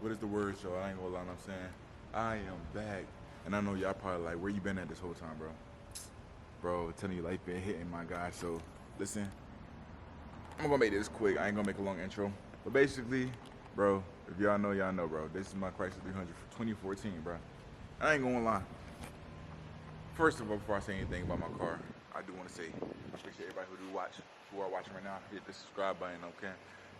What is the word, y'all? I ain't gonna lie, I'm saying. I am back. And I know y'all probably like, where you been at this whole time, bro? Bro, telling you life been hitting, my guy. So, listen, I'm gonna make this quick. I ain't gonna make a long intro. But basically, bro, if y'all know, bro. This is my Chrysler 300 for 2014, bro. I ain't gonna lie. First of all, before I say anything about my car, I do want to say I appreciate everybody who are watching right now. Hit the subscribe button, okay?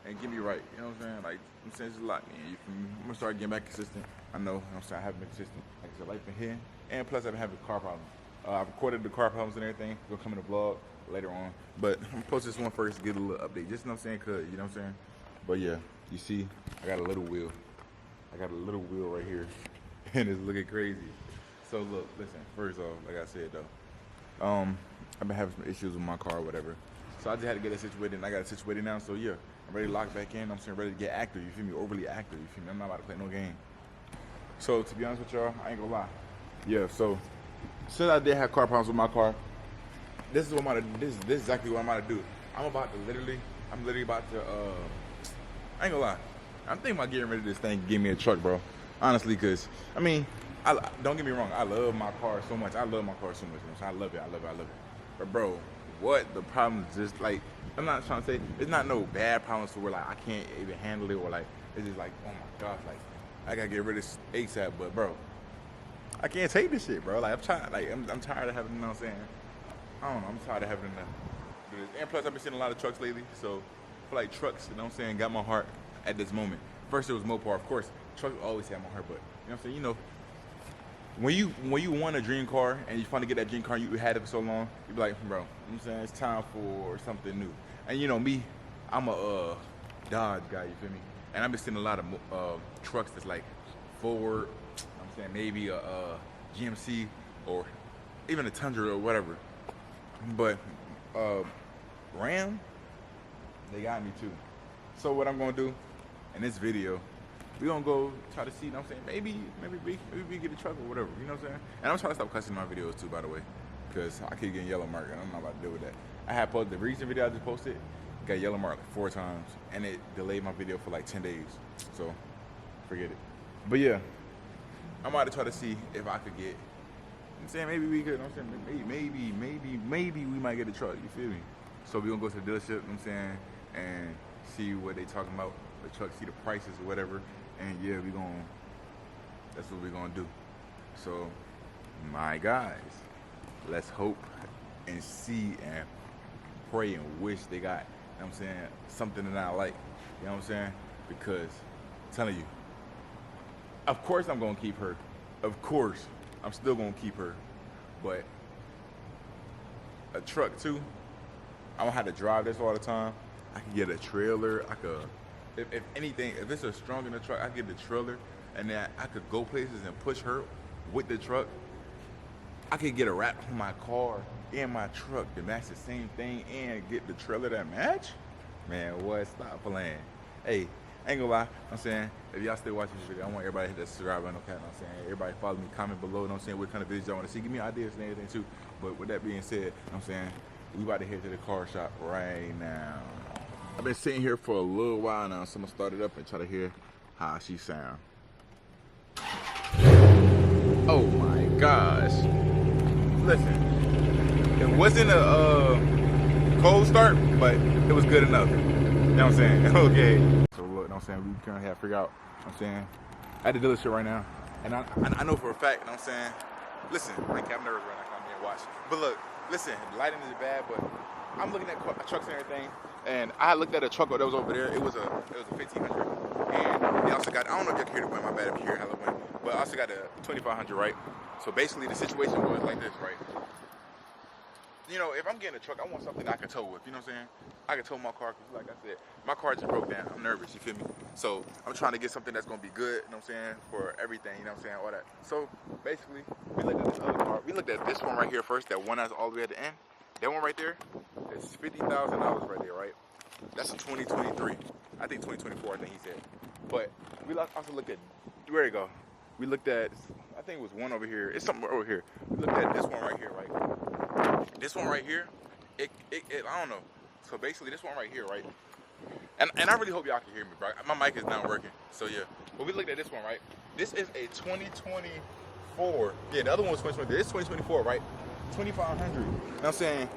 And get me right, you know what I'm saying? Like, I'm saying it's a lot, man. I'm gonna start getting back consistent. I know, you know what I'm saying? I haven't been consistent. Like I said, life been here. And plus, I've been having car problems. I've recorded the car problems and everything. It'll come in the vlog later on. But I'm gonna post this one first to get a little update. Just, you know what I'm saying? Cause, you know what I'm saying? But yeah, you see, I got a little wheel. I got a little wheel right here. And it's looking crazy. So look, listen, first off, like I said though, I've been having some issues with my car or whatever. So I just had to get it situated, and I got it situated now. So yeah, I'm ready to lock back in. I'm saying ready to get active, you feel me? Overly active, you feel me? I'm not about to play no game. So to be honest with y'all, I ain't gonna lie. Yeah, so since I did have car problems with my car, this is what I'm about to, this is exactly what I'm about to do. I'm literally about to, I ain't gonna lie. I'm thinking about getting rid of this thing and getting me a truck, bro. Honestly, cause, I mean, don't get me wrong, I love my car so much. I love my car so much. You know what I'm saying? I love it. But bro, what the problem is just like, I'm not trying to say, it's not no bad problems to where like I can't even handle it or like, it's just like, oh my gosh, like, I gotta get rid of this ASAP, but bro, I can't take this shit, bro. Like, I'm tired of having, you know what I'm saying? I don't know, I'm tired of having to do this. And plus, I've been seeing a lot of trucks lately, so I feel like trucks, you know what I'm saying, got my heart at this moment. First it was Mopar, of course, trucks always have my heart, but, you know what I'm saying, you know, when you want a dream car and you finally get that dream car, you had it for so long, you be like, bro, you know what I'm saying, it's time for something new. And you know me, I'm a Dodge guy, you feel me? And I've been seeing a lot of trucks that's like Ford, I'm saying maybe a GMC or even a Tundra or whatever. But Ram, they got me too. So what I'm gonna do in this video, we gonna go try to see, you know what I'm saying, maybe we get a truck or whatever, you know what I'm saying? And I'm trying to stop cussing my videos too, by the way, because I keep getting yellow mark and I'm not about to deal with that. I had posted the recent video I just posted, got yellow mark like 4 times, and it delayed my video for like 10 days, so forget it. But yeah, I'm about to try to see if I could get, you know what I'm saying, maybe we could, you know what I'm saying, maybe we might get a truck, you feel me? So we gonna go to the dealership, you know what I'm saying, and see what they talking about, the truck, see the prices or whatever. And yeah, that's what we're gonna do. So, my guys, let's hope and see and pray and wish they got, you know what I'm saying, something that I like, you know what I'm saying? Because, I'm telling you, of course I'm gonna keep her. Of course, I'm still gonna keep her. But, a truck too, I don't have to drive this all the time. I can get a trailer, I could, if anything, if it's a strong enough truck, I get the trailer, and then I could go places and push her with the truck. I could get a wrap on my car and my truck to match the same thing and get the trailer that match. Man, what? Stop playing. Hey, I ain't gonna lie, I'm saying, if y'all still watching this video, I want everybody to hit that subscribe button, okay? I'm saying, everybody follow me, comment below, you know what I'm saying, what kind of videos y'all want to see. Give me ideas and everything too. But with that being said, you know what I'm saying, we about to head to the car shop right now. I've been sitting here for a little while now, so I'm gonna start it up and try to hear how she sound. Oh my gosh. Listen, it wasn't a cold start, but it was good enough. You know what I'm saying? Okay. So look, you know what I'm saying, we currently have to figure out, you know what I'm saying, at the dealership right now. And I know for a fact, you know what I'm saying, listen, like I'm nervous right now, I'm being watched. But look, listen, the lighting is bad, but I'm looking at trucks and everything, and I looked at a truck that was over there. It was a 1500, and they also got, I don't know if y'all can hear the wind, my bad if you hear hella wind, but I also got a 2500, right? So basically the situation goes like this, right? You know, if I'm getting a truck, I want something I can tow with, you know what I'm saying? I can tow my car, because like I said, my car just broke down. I'm nervous, you feel me? So I'm trying to get something that's going to be good, you know what I'm saying, for everything, you know what I'm saying, all that. So basically, we looked at this other car. We looked at this one right here first, that one that's all the way at the end. That one right there, it's $50,000 right there, right? That's a 2023. I think 2024, I think he said. But we also looked at, where you go? We looked at, I think it was one over here. It's something over here. We looked at this one right here, right? This one right here, I don't know. So basically this one right here, right? And I really hope y'all can hear me, bro. My mic is not working. So yeah. But we looked at this one, right? This is a 2024. Yeah, the other one was 2023. This is 2024, right? 2,500. You know what I'm saying?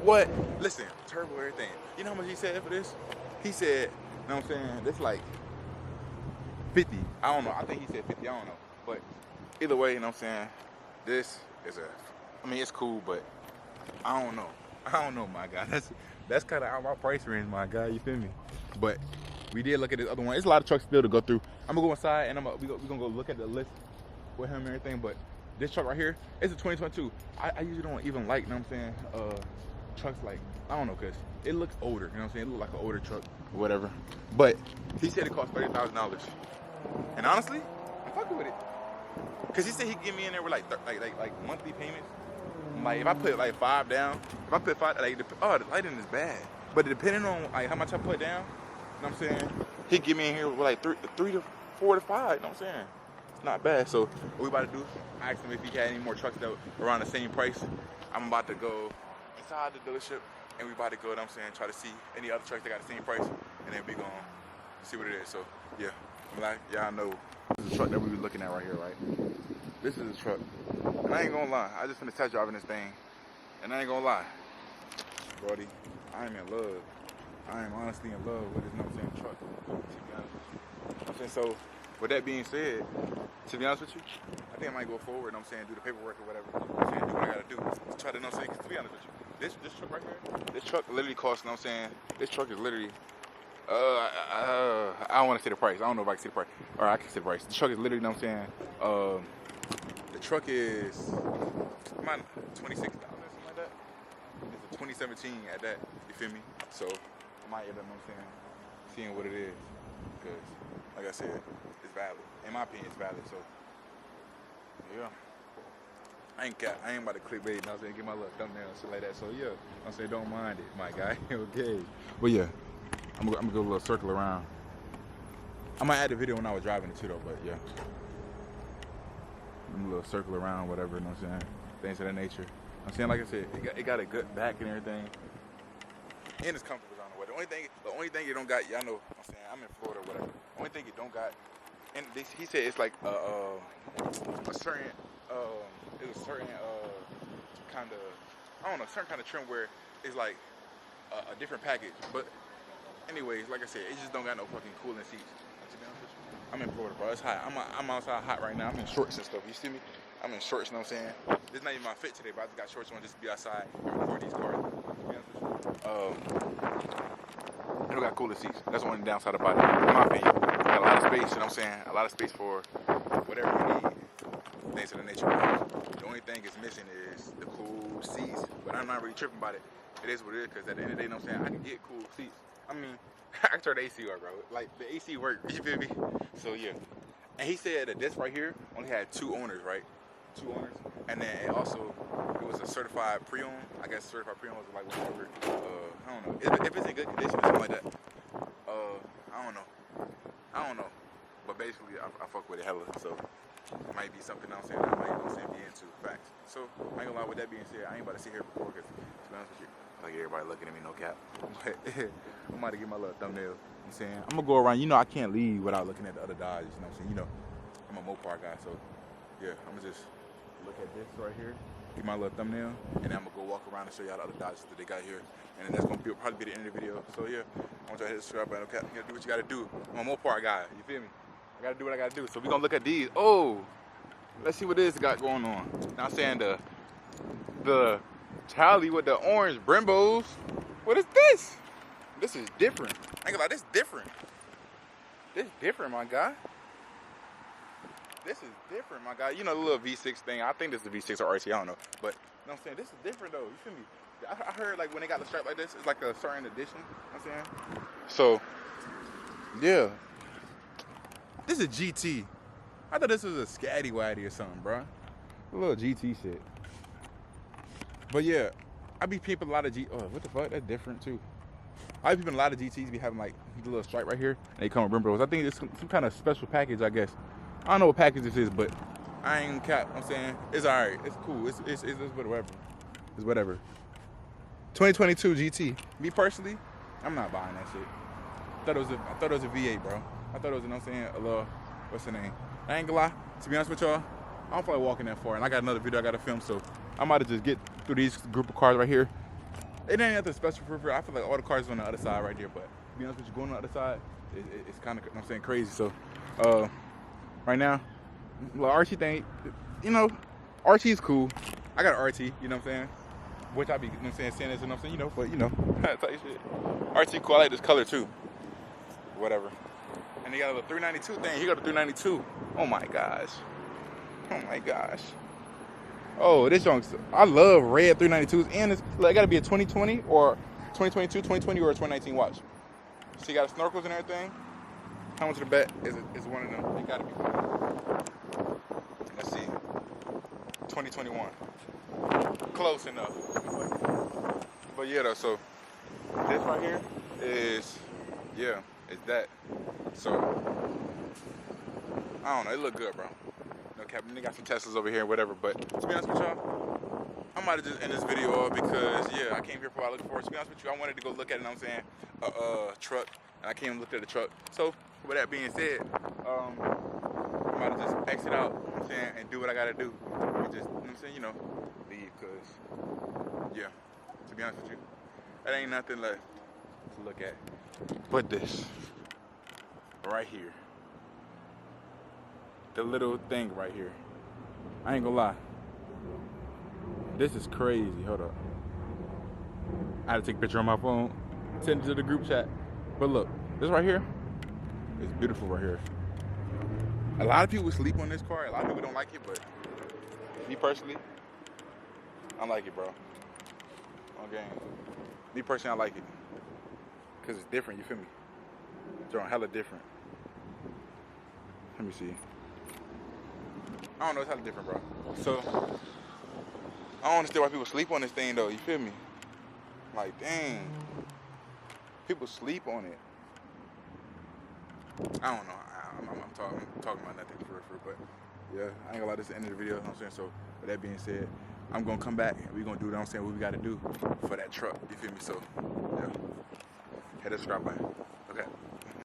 What? Listen, turbo everything. You know how much he said for this? He said, you know what I'm saying? This like 50. I don't know. I think he said 50. I don't know. But either way, you know what I'm saying? This is I mean, it's cool, but I don't know. I don't know, my guy. That's kind of out my price range, my guy. You feel me? But we did look at this other one. There's a lot of trucks still to go through. I'm gonna go inside and we're gonna go look at the list with him and everything. But this truck right here, it's a 2022. I usually don't even like, you know what I'm saying, trucks like, I don't know, cause it looks older. You know what I'm saying? It looks like an older truck or whatever. But he said it cost $30,000. And honestly, I'm fucking with it. Cause he said he'd get me in there with like monthly payments. Like if I put like 5 down, if I put 5, like the lighting is bad. But depending on like how much I put down, you know what I'm saying, he'd get me in here with like 3 to 4 to 5. You know what I'm saying? It's not bad. So what we about to do? I asked him if he had any more trucks that were around the same price. I'm about to go inside the dealership and we about to go. You know what I'm saying, try to see any other trucks that got the same price, and then we gonna see what it is. So yeah, like y'all know, this is a truck that we were looking at right here, right? This is a truck. And I ain't gonna lie, I just finished test driving this thing. And I ain't gonna lie, Brody, I am in love. I am honestly in love with this, you know what I'm saying, truck. To be honest with you. You know what I'm saying? So, with that being said, to be honest with you, I think I might go forward, you know what I'm saying, do the paperwork or whatever. You know what I'm saying, do what I gotta do to try to, you know what I'm saying, 'cause to be honest with you, this truck right here, this truck literally costs, you know what I'm saying, this truck is literally, I don't want to say the price. I don't know if I can say the price. Or I can say the price. The truck is literally, you know what I'm saying, the truck is about 26,000, something like that. It's a 2017 at that, you feel me? So I might end up, you know what I'm saying, seeing what it is. Because, like I said, it's valid. In my opinion, it's valid. So, yeah. I ain't about to clickbait, you know what I'm saying, get my little thumbnail and shit like that. So, yeah, I'm saying, don't mind it, my guy. Okay. But, yeah, I'm gonna go a little circle around. I might add the video when I was driving it too, though, but, yeah. A little circle around, whatever, you know what I'm saying? Things of that nature. I'm saying, like I said, it got a good back and everything. And it's comfortable on the way. The only thing you don't got, y'all know, I'm saying, I'm in Florida or whatever. The only thing you don't got, and he said it's like a certain, kind of, I don't know, certain kind of trim where it's like a different package. But anyways, like I said, it just don't got no fucking cooling seats. To be honest with you, I'm in Florida, bro. It's hot. I'm outside hot right now. I'm in shorts and stuff. You see me? I'm in shorts, you know what I'm saying? This is not even my fit today, but I just got shorts on just to be outside and record these cars. To be honest with you. It don't got cooler seats. That's the only downside about it, in my opinion. Got a lot of space, you know what I'm saying? A lot of space for whatever you need. Things of the nature. The only thing it's missing is the cool seats. But I'm not really tripping about it. It is what it is, because at the end of the day, you know what I'm saying, I can get cool seats. I mean, I turned the AC on, bro. Like, the AC worked, you feel me? So, yeah. And he said that this right here only had 2 owners, right? 2 owners. And then it was a certified pre-owned. I guess certified pre-owned was like whatever. I don't know. If it's in good condition or something like that. I don't know. But basically, I fuck with it hella. So, it might be something else that I might, you know what I'm saying, be into. Facts. So, I ain't gonna lie, with that being said, I ain't about to sit here and record, because, to be honest with you, like everybody looking at me, no cap. But I'm about to get my little thumbnail. You know what I'm saying? I'm gonna go around. You know, I can't leave without looking at the other Dodges. You know what I'm saying? You know, I'm a Mopar guy, so yeah, I'm gonna just look at this right here, get my little thumbnail, and then I'm gonna go walk around and show y'all the other Dodges that they got here. And then that's gonna probably be the end of the video. So yeah, I want y'all to hit the subscribe button. Okay, you gotta do what you gotta do. I'm a Mopar guy. You feel me? I gotta do what I gotta do. So we gonna look at these. Oh, let's see what this got going on. Now I'm saying the Tally with the orange Brembos. What is this? This is different. I ain't gonna lie, this is different. This is different, my guy. This is different, my guy. You know the little V6 thing. I think this is a V6 or RC, I don't know. But you know what I'm saying? This is different though. You feel me? I heard like when they got the stripe like this, it's like a certain edition. You know what I'm saying? So, yeah. This is a GT. I thought this was a Scatty Waddy or something, bro. A little GT shit. But yeah, I be peeping a lot of oh, what the fuck? That's different too. I be peeping a lot of GTs be having like the little stripe right here, and they come with Brembos. I think it's some kind of special package, I guess. I don't know what package this is, but I ain't cap. I'm saying it's alright. It's cool. It's whatever. It's whatever. 2022 GT. Me personally, I'm not buying that shit. thought it was a V8, bro. I thought it was, you know what I'm saying, a little, what's the name? I ain't gonna lie, to be honest with y'all, I don't feel like walking that far, and I got another video I gotta film, so I might have just get through these group of cars right here. It ain't nothing special for I feel like all the cars on the other side right there, but to be honest with you, going on the other side, it's kind of, you know what I'm saying, crazy. So, right now, the RT thing, you know, RT is cool. I got an RT, you know what I'm saying? Which I be, you know what I'm saying this, you know what I'm saying, you know, but you know, type shit. RT cool, I like this color too. Whatever. And he got a little 392 thing. He got a 392. Oh my gosh. Oh my gosh. Oh, this junk, I love red 392s, and it's like, it gotta be a 2020 or 2022, 2020 or a 2019 watch. So you got snorkels and everything. How much of the bet is one of them? It gotta be one. Let's see. 2021. Close enough. But yeah though, so this right here is, yeah, it's that. So, I don't know, it look good, bro. No cap, they got some Teslas over here and whatever, but to be honest with y'all, I might have just end this video off because, yeah, I came here for a while looking for it. To be honest with you, I wanted to go look at it, you know what I'm saying, a truck, and I came and looked at the truck. So, with that being said, I might have just exit out, you know what I'm saying, and do what I gotta do. And just, you know what I'm saying, you know, leave, because, yeah, to be honest with you, that ain't nothing left to look at but this right here. The little thing right here. I ain't gonna lie. This is crazy. Hold up. I had to take a picture on my phone, send it to the group chat. But look, this right here is beautiful right here. A lot of people sleep on this car. A lot of people don't like it, but me personally, I like it, bro. Okay. Me personally, I like it. Because it's different, you feel me? It's on hella different. Let me see. I don't know, it's hella different, bro. So, I don't understand why people sleep on this thing, though. You feel me? Like, dang. People sleep on it. I don't know. I'm talking about nothing for real, but yeah, I ain't gonna lie, this is the end of the video, you know what I'm saying? So, with that being said, I'm gonna come back and we're gonna do, you know what I'm saying, what we gotta do for that truck. You feel me? So, yeah. Hit the subscribe button.